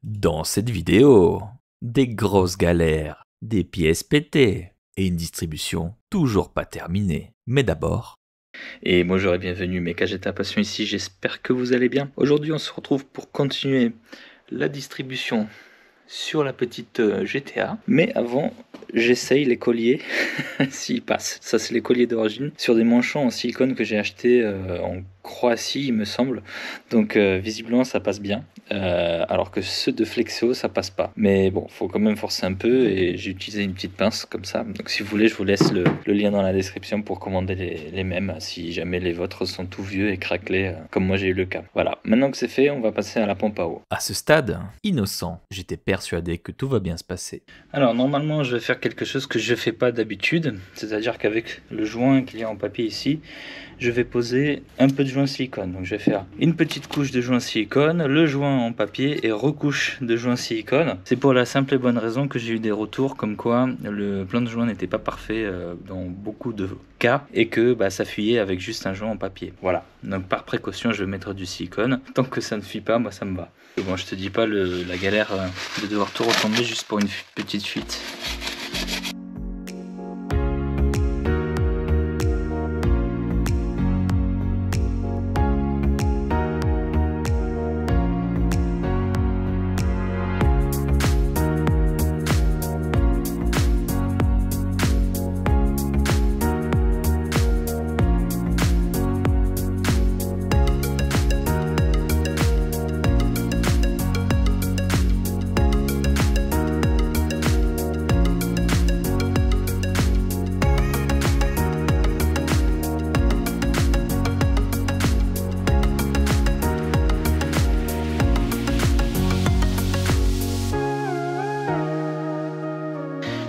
Dans cette vidéo, des grosses galères, des pièces pétées et une distribution toujours pas terminée. Mais d'abord... Et bonjour et bienvenue mes Kageta Passion ici, j'espère que vous allez bien. Aujourd'hui on se retrouve pour continuer la distribution sur la petite GTA. Mais avant, j'essaye les colliers s'ils passent. Ça c'est les colliers d'origine sur des manchons en silicone que j'ai acheté en Croatie il me semble. Donc visiblement ça passe bien. Alors que ceux de Flexo ça passe pas. Mais bon, faut quand même forcer un peu et j'ai utilisé une petite pince comme ça. Donc si vous voulez, je vous laisse le lien dans la description pour commander les mêmes si jamais les vôtres sont tout vieux et craquelés comme moi j'ai eu le cas. Voilà, maintenant que c'est fait, on va passer à la pompe à eau. À ce stade, innocent, j'étais persuadé que tout va bien se passer. Alors normalement je vais faire quelque chose que je fais pas d'habitude, c'est-à-dire qu'avec le joint qu'il y a en papier ici, je vais poser un peu de joint silicone. Donc je vais faire une petite couche de joint silicone, le joint en papier et recouche de joint silicone. C'est pour la simple et bonne raison que j'ai eu des retours comme quoi le plan de joint n'était pas parfait dans beaucoup de cas et que ça fuyait avec juste un joint en papier. Voilà, donc par précaution je vais mettre du silicone. Tant que ça ne fuit pas, moi ça me va. Bon, je te dis pas la galère de devoir tout retomber juste pour une petite fuite.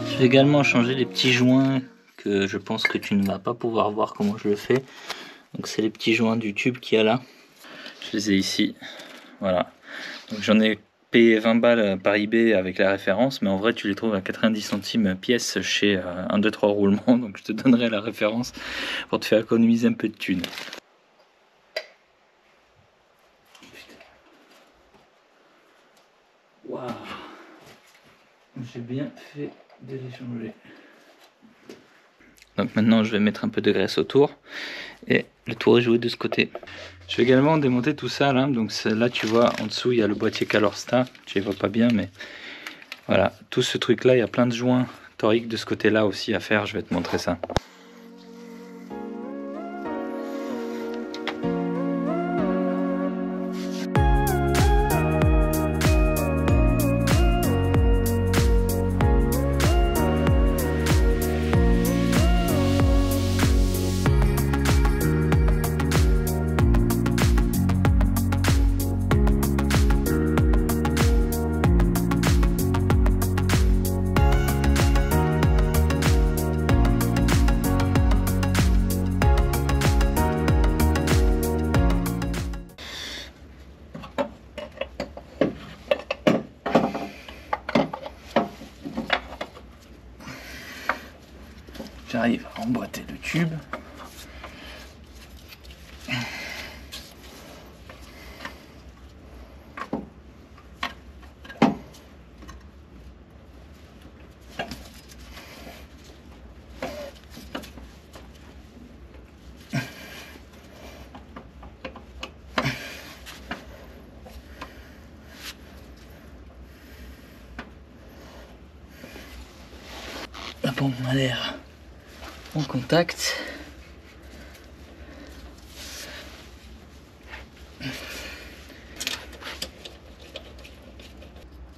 Je vais également changer les petits joints que je pense que tu ne vas pas pouvoir voir comment je le fais. Donc c'est les petits joints du tube qu'il y a là. Je les ai ici. Voilà. Donc j'en ai payé 20 balles par eBay avec la référence, mais en vrai tu les trouves à 90 centimes pièce chez 1, 2, 3 roulements. Donc je te donnerai la référence pour te faire économiser un peu de thunes. Waouh! J'ai bien fait de les changer. Donc maintenant je vais mettre un peu de graisse autour et le tour est joué de ce côté. Je vais également démonter tout ça là. Donc là tu vois en dessous il y a le boîtier Calorstar. Je les vois pas bien mais voilà, tout ce truc là il y a plein de joints toriques de ce côté là aussi à faire. Je vais te montrer ça. J'arrive à emboîter le tube. La pompe à l'air en contact.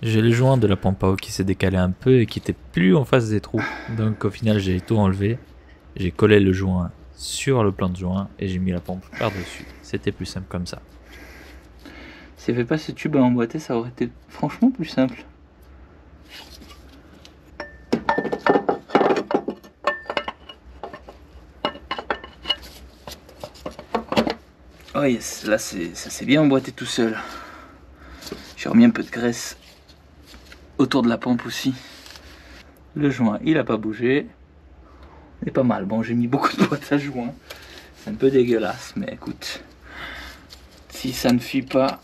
J'ai le joint de la pompe à eau qui s'est décalé un peu et qui était plus en face des trous. Donc au final j'ai tout enlevé. J'ai collé le joint sur le plan de joint et j'ai mis la pompe par-dessus. C'était plus simple comme ça. S'il n'y avait pas ce tube à emboîter, ça aurait été franchement plus simple. Oh yes, là ça s'est bien emboîté tout seul. J'ai remis un peu de graisse autour de la pompe aussi. Le joint il a pas bougé. C'est pas mal. Bon, j'ai mis beaucoup de boîtes à joint. C'est un peu dégueulasse, mais écoute, si ça ne fuit pas,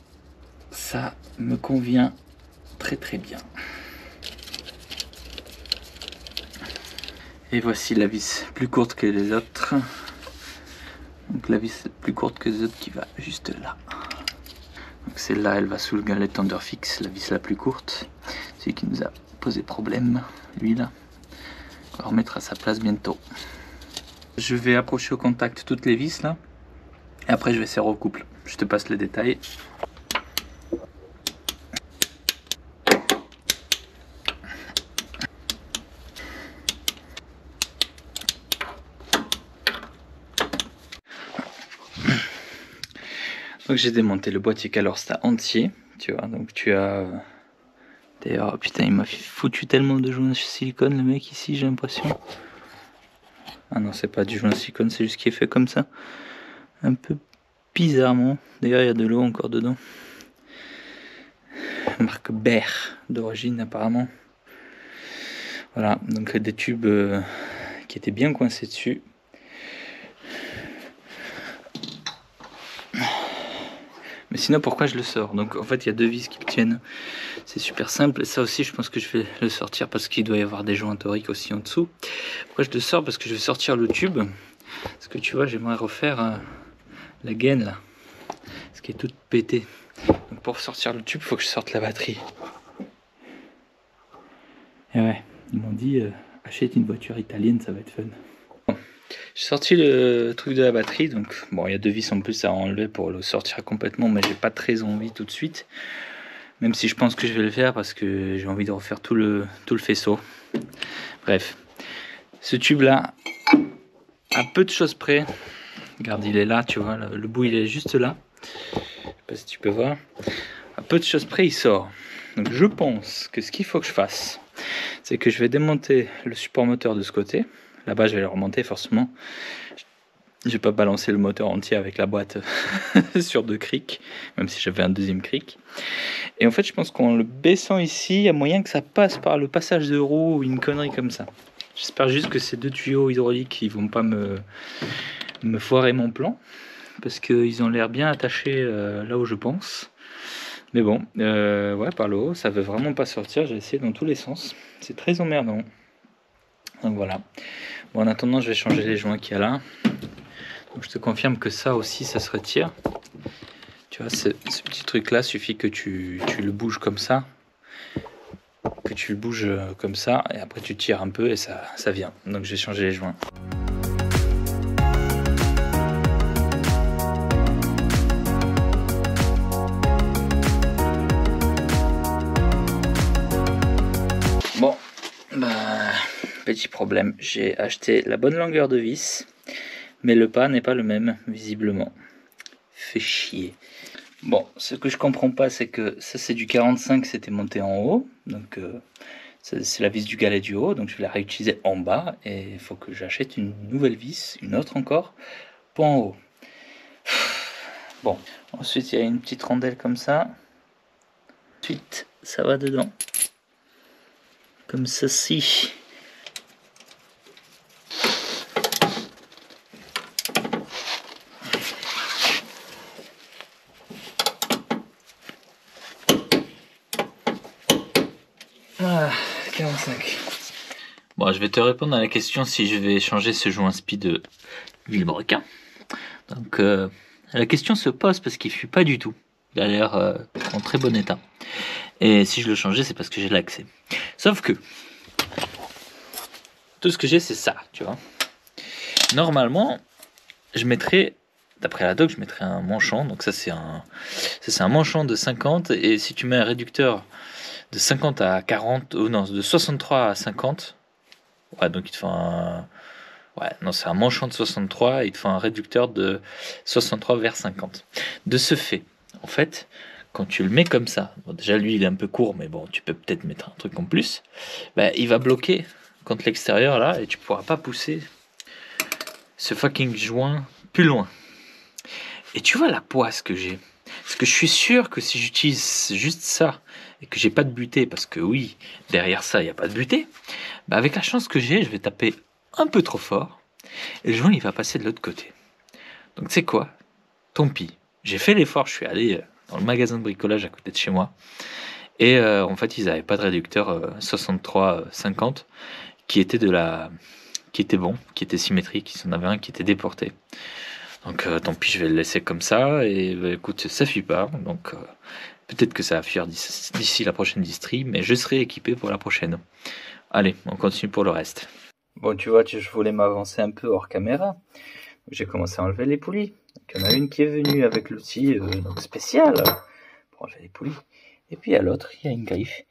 ça me convient très très bien. Et voici la vis plus courte que les autres. Donc la vis plus courte que les autres qui va juste là. Donc celle-là, elle va sous le galet tender fixe, la vis la plus courte. Celui qui nous a posé problème, lui là. On va remettre à sa place bientôt. Je vais approcher au contact toutes les vis là. Et après je vais serrer au couple. Je te passe les détails. Donc j'ai démonté le boîtier Calorsta entier, tu vois, donc tu as... D'ailleurs, putain, il m'a foutu tellement de joints de silicone, le mec, ici, j'ai l'impression. Ah non, c'est pas du joint de silicone, c'est juste qu'il est fait comme ça. Un peu bizarrement. D'ailleurs, il y a de l'eau encore dedans. Marque Behr, d'origine, apparemment. Voilà, donc des tubes qui étaient bien coincés dessus. Mais sinon, pourquoi je le sors? Donc en fait, il y a deux vis qui le tiennent. C'est super simple. Et ça aussi, je pense que je vais le sortir parce qu'il doit y avoir des joints toriques aussi en dessous. Pourquoi je le sors? Parce que je vais sortir le tube. Parce que tu vois, j'aimerais refaire la gaine là. Ce qui est toute pétée. Donc pour sortir le tube, il faut que je sorte la batterie. Et ouais, ils m'ont dit, achète une voiture italienne, ça va être fun. J'ai sorti le truc de la batterie, donc bon, il y a deux vis en plus à enlever pour le sortir complètement, mais j'ai pas très envie tout de suite. Même si je pense que je vais le faire parce que j'ai envie de refaire tout le faisceau. Bref, ce tube là, à peu de choses près, regarde, il est là, tu vois, le bout il est juste là. Je sais pas si tu peux voir. À peu de choses près, il sort. Donc je pense que ce qu'il faut que je fasse, c'est que je vais démonter le support moteur de ce côté. Là-bas, je vais le remonter forcément. Je vais pas balancer le moteur entier avec la boîte sur deux crics, même si j'avais un deuxième cric. Et en fait, je pense qu'en le baissant ici, il y a moyen que ça passe par le passage de roue ou une connerie comme ça. J'espère juste que ces deux tuyaux hydrauliques, ils vont pas me foirer mon plan, parce qu'ils ont l'air bien attachés là où je pense. Mais bon, ouais, par le haut, ça veut vraiment pas sortir. J'ai essayé dans tous les sens. C'est très emmerdant. Donc voilà. Bon, en attendant, je vais changer les joints qu'il y a là. Donc je te confirme que ça aussi, ça se retire. Tu vois, ce petit truc-là, suffit que tu le bouges comme ça. Que tu le bouges comme ça. Et après, tu tires un peu et ça vient. Donc je vais changer les joints. Bon, bah, petit problème. J'ai acheté la bonne longueur de vis. Mais le pas n'est pas le même, visiblement. Fait chier. Bon, ce que je comprends pas, c'est que ça c'est du 45, c'était monté en haut. Donc c'est la vis du galet du haut, donc je vais la réutiliser en bas. Et il faut que j'achète une nouvelle vis, une autre encore, pour en haut. Bon, ensuite il y a une petite rondelle comme ça. Ensuite, ça va dedans. Comme ceci. Voilà, 45. Bon, je vais te répondre à la question si je vais changer ce joint speed Villebrequin. Donc, la question se pose parce qu'il ne fuit pas du tout. Il a l'air en très bon état. Et si je le changeais, c'est parce que j'ai l'accès. Sauf que, tout ce que j'ai, c'est ça, tu vois. Normalement, je mettrais, d'après la doc, je mettrais un manchon. Donc ça, c'est un manchon de 50. Et si tu mets un réducteur de 50 à 40, ou non, de 63 à 50, ouais, donc il te faut un... Ouais, non, c'est un manchon de 63, et il te faut un réducteur de 63 vers 50. De ce fait, en fait, quand tu le mets comme ça, bon, déjà lui il est un peu court, mais bon, tu peux peut-être mettre un truc en plus, bah, il va bloquer contre l'extérieur là, et tu pourras pas pousser ce fucking joint plus loin. Et tu vois la poisse que j'ai. Parce que je suis sûr que si j'utilise juste ça, et que j'ai pas de butée, parce que oui, derrière ça, il n'y a pas de butée, bah avec la chance que j'ai, je vais taper un peu trop fort, et le joint, il va passer de l'autre côté. Donc tu sais quoi? Tant pis. J'ai fait l'effort, je suis allé dans le magasin de bricolage à côté de chez moi, Et en fait, ils n'avaient pas de réducteur 63-50 qui était qui était bon, qui était symétrique. Ils en avaient un qui était déporté. Donc tant pis, je vais le laisser comme ça. Et bah, écoute, ça fuit pas. Donc peut-être que ça va fuir d'ici la prochaine distri, mais je serai équipé pour la prochaine. Allez, on continue pour le reste. Bon, tu vois, je voulais m'avancer un peu hors caméra. J'ai commencé à enlever les poulies. Donc, il y en a une qui est venue avec l'outil donc spécial pour enlever les poulies. Et puis à l'autre, il y a une griffe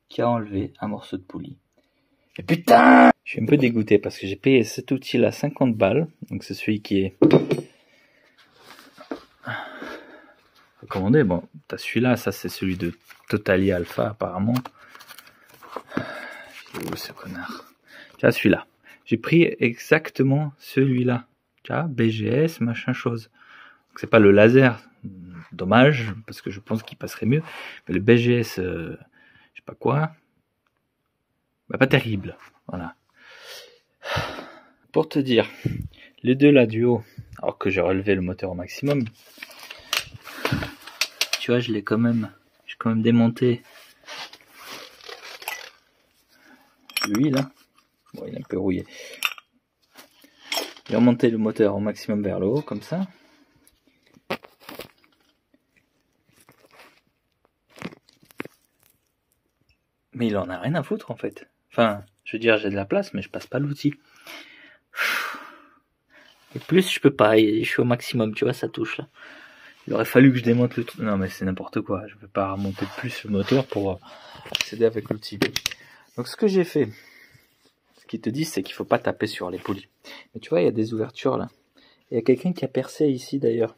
qui a enlevé un morceau de poulie. Et putain! Je suis un peu dégoûté parce que j'ai payé cet outil-là 50 balles. Donc c'est celui qui est recommandé. Bon, t'as celui-là, ça c'est celui de Totali Alpha apparemment. Il est où ce connard? Tu vois celui-là. J'ai pris exactement celui-là. Tu vois, BGS, machin chose. Donc c'est pas le laser. Dommage, parce que je pense qu'il passerait mieux. Mais le BGS, je sais pas quoi, bah pas terrible. Voilà. Pour te dire, les deux là du haut, alors que j'ai relevé le moteur au maximum, tu vois, j'ai quand même démonté lui là. Bon, il est un peu rouillé. J'ai remonté le moteur au maximum vers le haut, comme ça. Mais il en a rien à foutre en fait. Enfin, je veux dire, j'ai de la place, mais je passe pas l'outil. Et plus, je peux pas, je suis au maximum, tu vois, ça touche là. Il aurait fallu que je démonte le truc. Non, mais c'est n'importe quoi. Je peux pas remonter plus le moteur pour accéder avec l'outil. Donc, ce que j'ai fait, ce qu'ils te disent, c'est qu'il faut pas taper sur les poulies. Mais tu vois, il y a des ouvertures là. Il y a quelqu'un qui a percé ici d'ailleurs.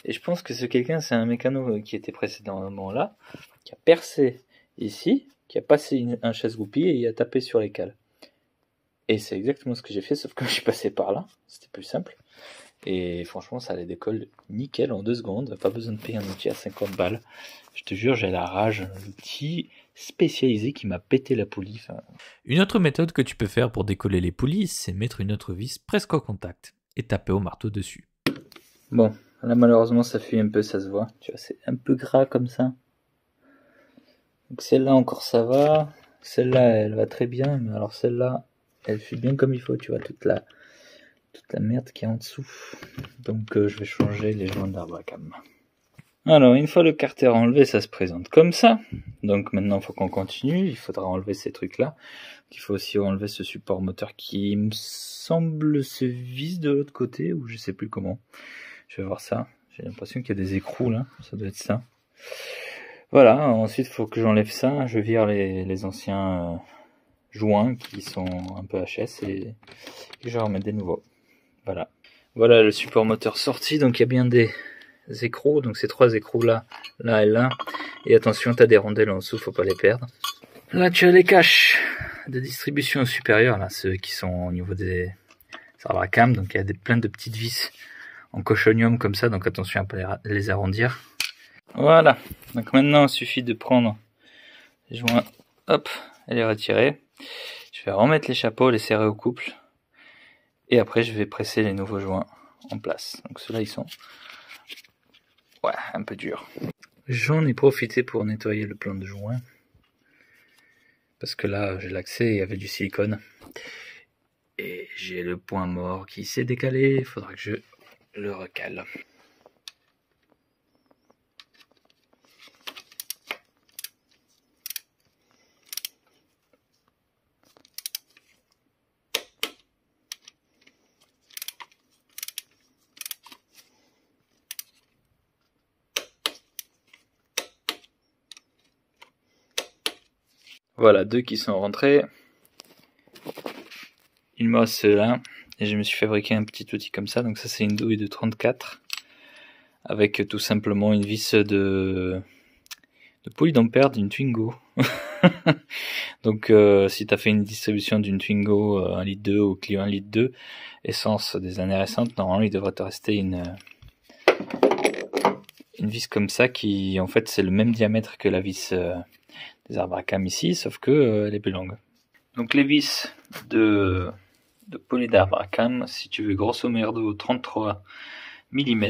Et je pense que ce quelqu'un, c'est un mécano qui était précédemment là, qui a percé ici, qui a passé un chasse-goupille et il a tapé sur les cales. Et c'est exactement ce que j'ai fait, sauf que je suis passé par là, c'était plus simple. Et franchement, ça allait décolle nickel en 2 secondes, pas besoin de payer un outil à 50 balles. Je te jure, j'ai la rage, l'outil spécialisé qui m'a pété la poulie. Enfin... Une autre méthode que tu peux faire pour décoller les poulies, c'est mettre une autre vis presque au contact et taper au marteau dessus. Bon, là malheureusement ça fuit un peu, ça se voit. Tu vois, c'est un peu gras comme ça. Donc celle-là encore ça va, celle-là elle va très bien, mais alors celle-là, elle fuit bien comme il faut, tu vois, toute la merde qui est en dessous. Donc je vais changer les joints d'Arbacam. Alors une fois le carter enlevé, ça se présente comme ça. Donc maintenant il faut qu'on continue, il faudra enlever ces trucs là. Il faut aussi enlever ce support moteur qui me semble se visse de l'autre côté, ou je sais plus comment. Je vais voir ça, j'ai l'impression qu'il y a des écrous là, ça doit être ça. Voilà, ensuite il faut que j'enlève ça, je vire les anciens joints qui sont un peu HS et je vais remettre des nouveaux. Voilà. Voilà le support moteur sorti, donc il y a bien des écrous, donc ces 3 écrous là, là et là. Et attention, t'as des rondelles en dessous, faut pas les perdre. Là tu as les caches de distribution supérieure, là, ceux qui sont au niveau des Arbacam, donc il y a plein de petites vis en cochonium comme ça, donc attention à pas les arrondir. Voilà, donc maintenant il suffit de prendre les joints, hop, et les retirer. Je vais remettre les chapeaux, les serrer au couple. Et après, je vais presser les nouveaux joints en place. Donc ceux-là, ils sont un peu durs. J'en ai profité pour nettoyer le plan de joint. Parce que là, j'ai l'accès, il y avait du silicone. Et j'ai le point mort qui s'est décalé. Il faudra que je le recale. Voilà, 2 qui sont rentrés. Il me reste ceux-là. Et je me suis fabriqué un petit outil comme ça. Donc ça, c'est une douille de 34. Avec tout simplement une vis de poulie d'ampère d'une Twingo. Donc si tu as fait une distribution d'une Twingo 1,2 litre ou Clio 1,2 litre, essence des années récentes, normalement il devrait te rester une vis comme ça qui en fait c'est le même diamètre que la vis des Arbacam ici, sauf que elle est plus longue. Donc les vis de poulie d'Arbacam, si tu veux grosso merdo 33 mm,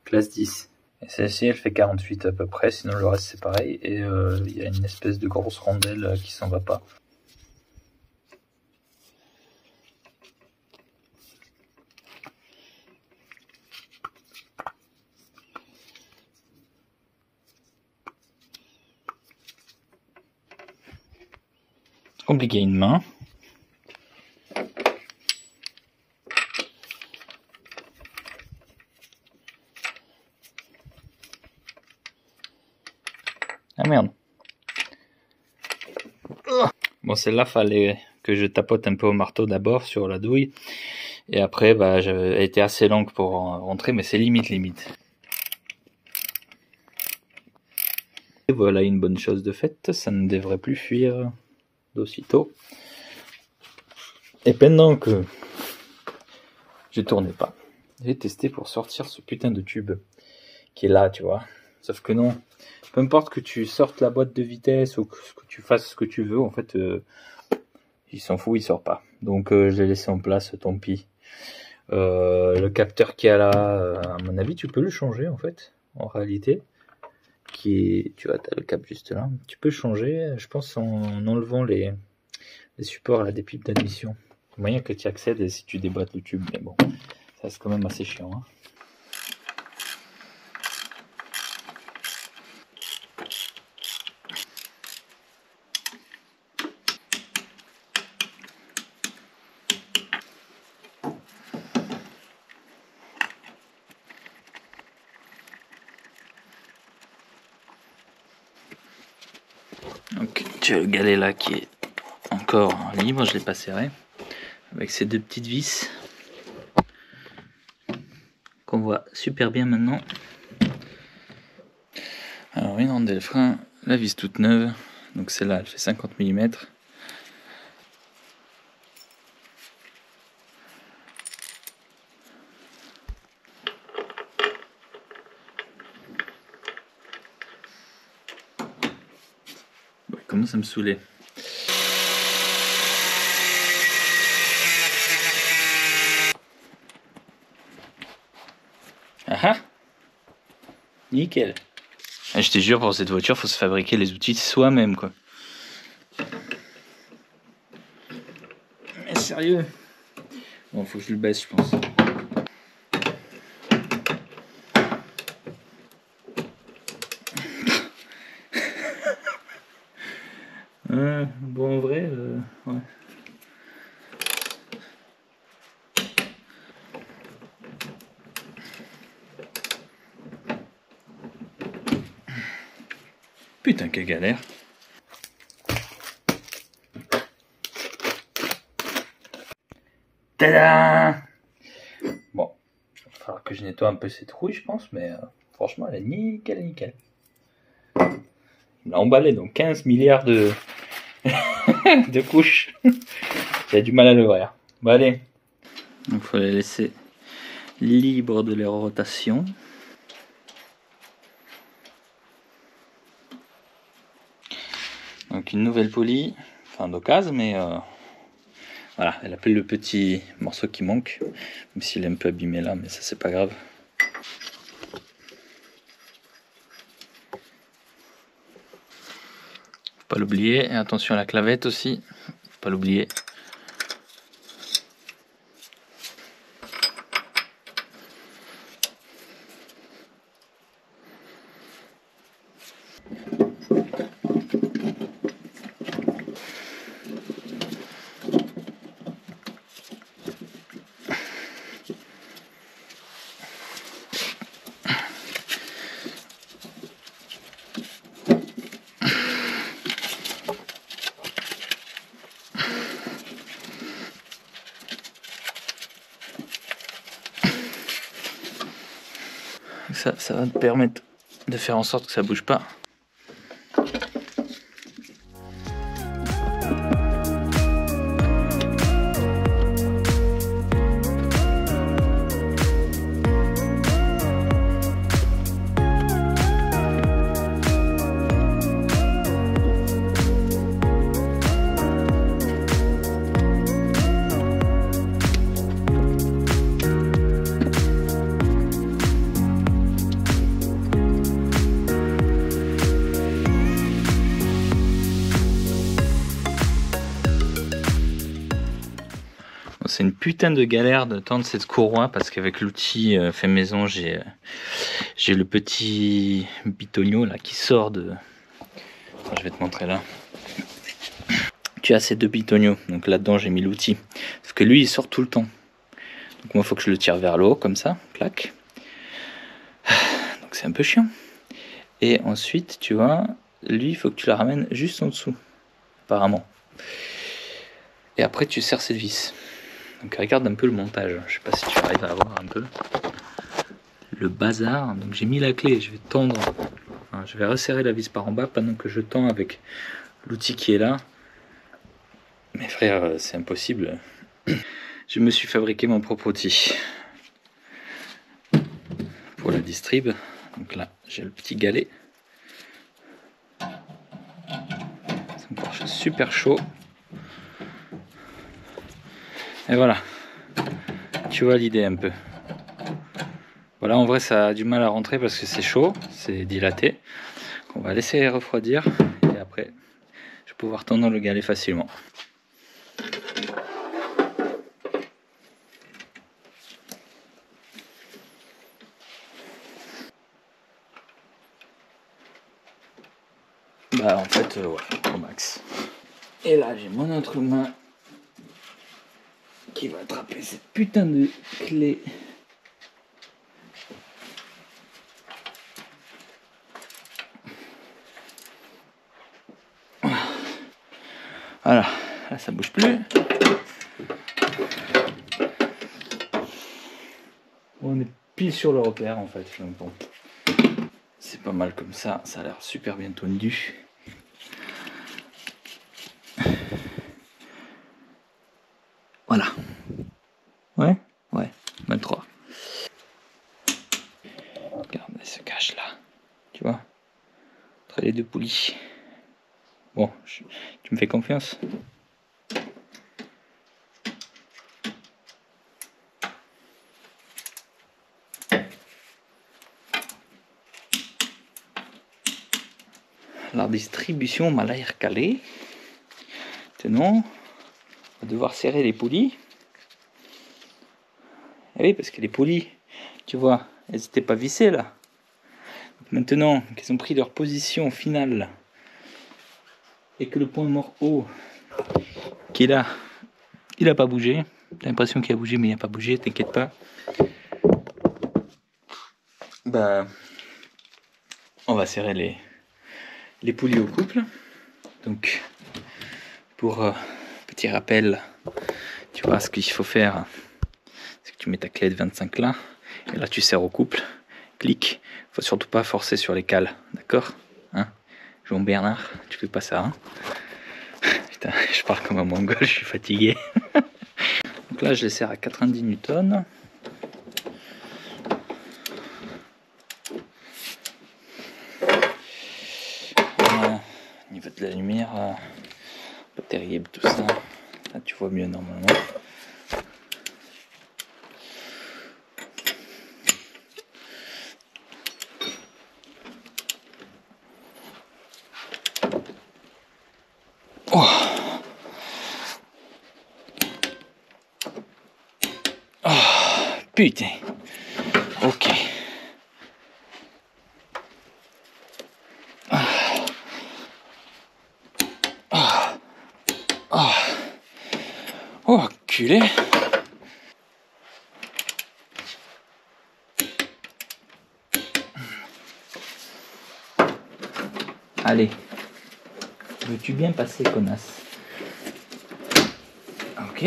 classe 10, Et celle-ci, elle fait 48 à peu près, sinon le reste c'est pareil. Et il y a une espèce de grosse rondelle qui s'en va pas. Compliqué une main. Ah merde. Bon, celle-là, fallait que je tapote un peu au marteau d'abord sur la douille. Et après, bah, elle était assez longue pour rentrer, mais c'est limite. Et voilà une bonne chose de faite, ça ne devrait plus fuir d'aussitôt. Et pendant que je tournais pas, j'ai testé pour sortir ce putain de tube qui est là, tu vois. Sauf que non, peu importe que tu sortes la boîte de vitesse ou que tu fasses ce que tu veux, en fait, il s'en fout, il sort pas. Donc je l'ai laissé en place, tant pis. Le capteur qui est là, à mon avis, tu peux le changer en fait, en réalité. Tu vois, t'as le cap juste là. Tu peux changer, je pense, en enlevant les supports là, des pipes d'admission. Moyen que tu accèdes et si tu déboîtes le tube, mais bon, ça c'est quand même assez chiant. Hein. Donc tu as le galet là qui est encore libre, je l'ai pas serré, avec ces deux petites vis qu'on voit super bien maintenant. Alors une rondelle frein, la vis toute neuve, donc celle-là elle fait 50 mm. Commence à me saouler. Ah ah, nickel. Je te jure, pour cette voiture, faut se fabriquer les outils soi-même, quoi. Mais sérieux. Bon, faut que je le baisse, je pense. Bon, en vrai, ouais. Putain, quelle galère. Tada! Bon, il va falloir que je nettoie un peu cette rouille, je pense, mais franchement, elle est nickel. Il l'a emballé dans 15 milliards de couches. J'ai du mal à l'ouvrir. Bon, allez. Il faut les laisser libres de leur rotation. Donc une nouvelle poulie, enfin d'occasion, mais voilà, elle appelle le petit morceau qui manque, même s'il est un peu abîmé là, mais ça c'est pas grave. Faut pas l'oublier, et attention à la clavette aussi, faut pas l'oublier. Ça va te permettre de faire en sorte que ça bouge pas. c'est une putain de galère de tendre cette courroie parce qu'avec l'outil fait maison, j'ai le petit bitonio là qui sort de... Attends, je vais te montrer là. Tu as ces deux bitonios, donc là-dedans j'ai mis l'outil. Parce que lui il sort tout le temps. Donc moi il faut que je le tire vers le haut comme ça, clac. Donc c'est un peu chiant. Et ensuite, tu vois, lui il faut que tu la ramènes juste en dessous, apparemment. Et après tu serres cette vis. Donc regarde un peu le montage, je sais pas si tu arrives à voir un peu le bazar. Donc j'ai mis la clé, je vais tendre, enfin, je vais resserrer la vis par en bas pendant que je tends avec l'outil qui est là. Mais frère, c'est impossible. Je me suis fabriqué mon propre outil pour la distrib. Donc là j'ai le petit galet. C'est encore super chaud. Et voilà, tu vois l'idée un peu. Voilà, en vrai ça a du mal à rentrer parce que c'est chaud, c'est dilaté. On va laisser refroidir et après je vais pouvoir tendre le galet facilement. Bah en fait ouais, au max. Et là j'ai mon autre main qui va attraper cette putain de clé. Voilà, là ça bouge plus. On est pile sur le repère en fait. Donc bon, c'est pas mal comme ça a l'air super bien tondu. Voilà. Ouais, ouais, 23. Regarde, elle se cache là. Tu vois, entre les deux poulies. Bon, tu me fais confiance? La distribution m'a l'air calée. Maintenant, on va devoir serrer les poulies. Et oui, parce que les poulies, tu vois, elles n'étaient pas vissées là. Donc maintenant qu'elles ont pris leur position finale et que le point mort haut qui est là, il n'a pas bougé. T'as l'impression qu'il a bougé, mais il n'a pas bougé, t'inquiète pas. Bah, on va serrer les poulies au couple. Donc, pour petit rappel, tu vois ce qu'il faut faire, c'est que tu mets ta clé de 25 là, et là tu serres au couple, clic, faut surtout pas forcer sur les cales, d'accord, hein, Jean Bernard, tu fais pas ça, hein. Putain, je parle comme un mongol, je suis fatigué. Donc là je les serre à 90 newtons. Au niveau de la lumière, pas terrible tout ça, là tu vois mieux normalement. Oh. Oh, putain. Ok. Oh, culé. Allez. Veux-tu bien passer, connasse? Ok.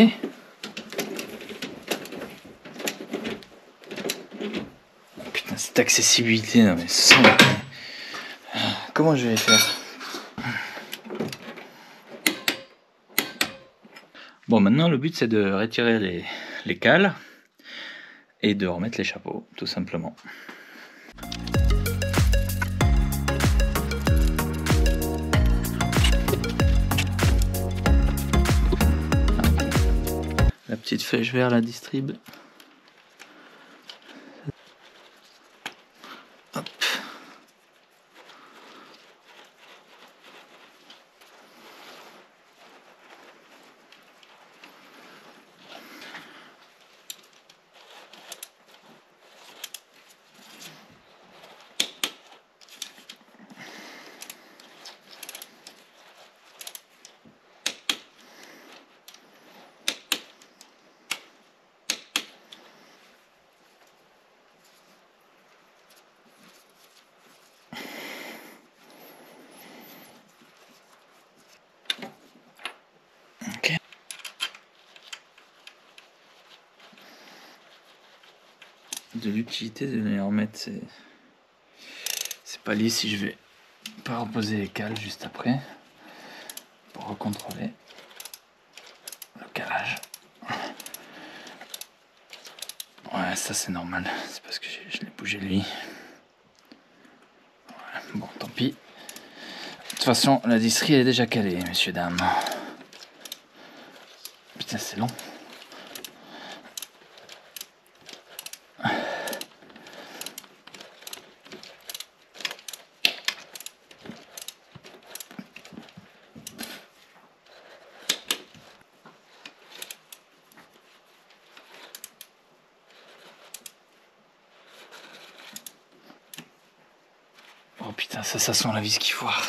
Putain, cette accessibilité, non mais sans... Comment je vais faire? Bon, maintenant le but c'est de retirer les cales et de remettre les chapeaux, tout simplement. La petite flèche vers la distrib. Hop. de l'utilité de les remettre. C'est pas lisse si je vais pas reposer les cales juste après pour recontrôler le calage. Ouais, ça c'est normal, c'est parce que je l'ai bougé lui. Ouais, bon, tant pis. De toute façon, la disserie elle est déjà calée, messieurs, dames. Putain, c'est long. Oh putain, ça sent la vis qui foire.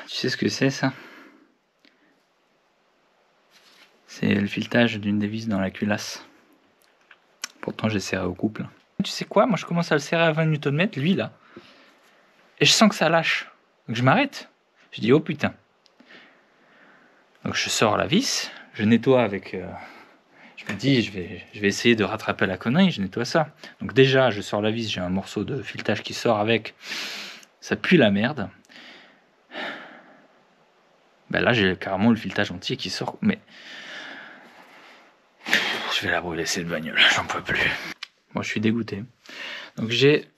Tu sais ce que c'est ça? C'est le filetage d'une des vis dans la culasse. Pourtant j'ai serré au couple. Tu sais quoi? Moi je commence à le serrer à 20 Nm, lui là. Et je sens que ça lâche. Donc je m'arrête. Je dis oh putain. Donc je sors la vis, je nettoie avec... je me dis je vais essayer de rattraper la connerie, je nettoie ça. Donc déjà je sors la vis, j'ai un morceau de filetage qui sort avec. Ça pue la merde. Ben là j'ai carrément le filetage entier qui sort. Mais... je vais la brûler cette bagnole, j'en peux plus. Moi je suis dégoûté. Donc j'ai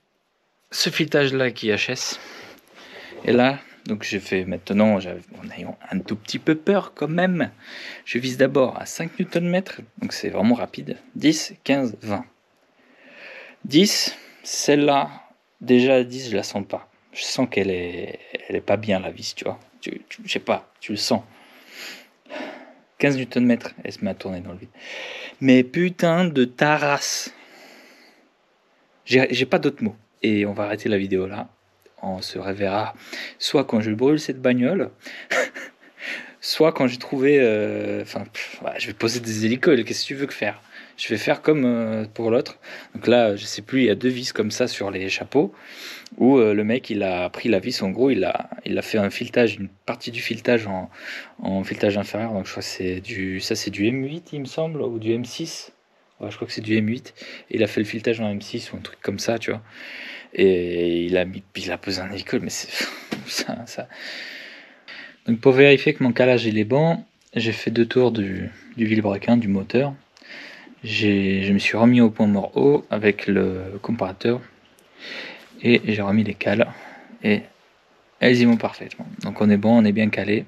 ce filetage là qui est HS. Et là, donc j'ai fait maintenant, en ayant un tout petit peu peur quand même, je vise d'abord à 5 Nm, donc c'est vraiment rapide. 10, 15, 20. 10, celle-là, déjà à 10, je la sens pas. Je sens qu'elle est pas bien la vis, tu vois. Je sais pas, tu le sens. 15 Nm, elle se met à tourner dans le vide. Mais putain de ta race. J'ai pas d'autres mots. Et on va arrêter la vidéo là. On se reverra soit quand je brûle cette bagnole, soit quand j'ai trouvé... je vais poser des hélicoles, qu'est-ce que tu veux que faire? Je vais faire comme pour l'autre. Donc là, je sais plus, il y a 2 vis comme ça sur les chapeaux, où le mec, il a pris la vis, en gros, il a fait un filetage, une partie du filetage en filetage inférieur. Donc je crois que c'est du M8, il me semble, ou du M6. Ouais, je crois que c'est du M8. Et il a fait le filetage en M6 ou un truc comme ça, tu vois. Et il a posé un hélicole, mais c'est ça. Donc pour vérifier que mon calage il est bon, j'ai fait 2 tours du vilebrequin, du moteur. Je me suis remis au point mort haut avec le comparateur et j'ai remis les cales et elles y vont parfaitement. Donc on est bon, on est bien calé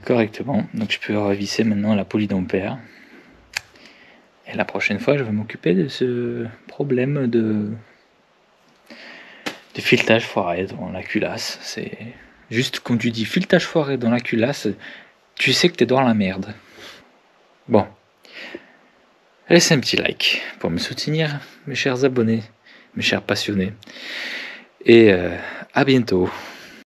correctement. Donc je peux revisser maintenant la polydampère. Et la prochaine fois, je vais m'occuper de ce problème de filetage foiré dans la culasse. C'est juste quand tu dis filetage foiré dans la culasse, tu sais que t'es dans la merde. Bon. Laissez un petit like pour me soutenir, mes chers abonnés, mes chers passionnés. Et à bientôt.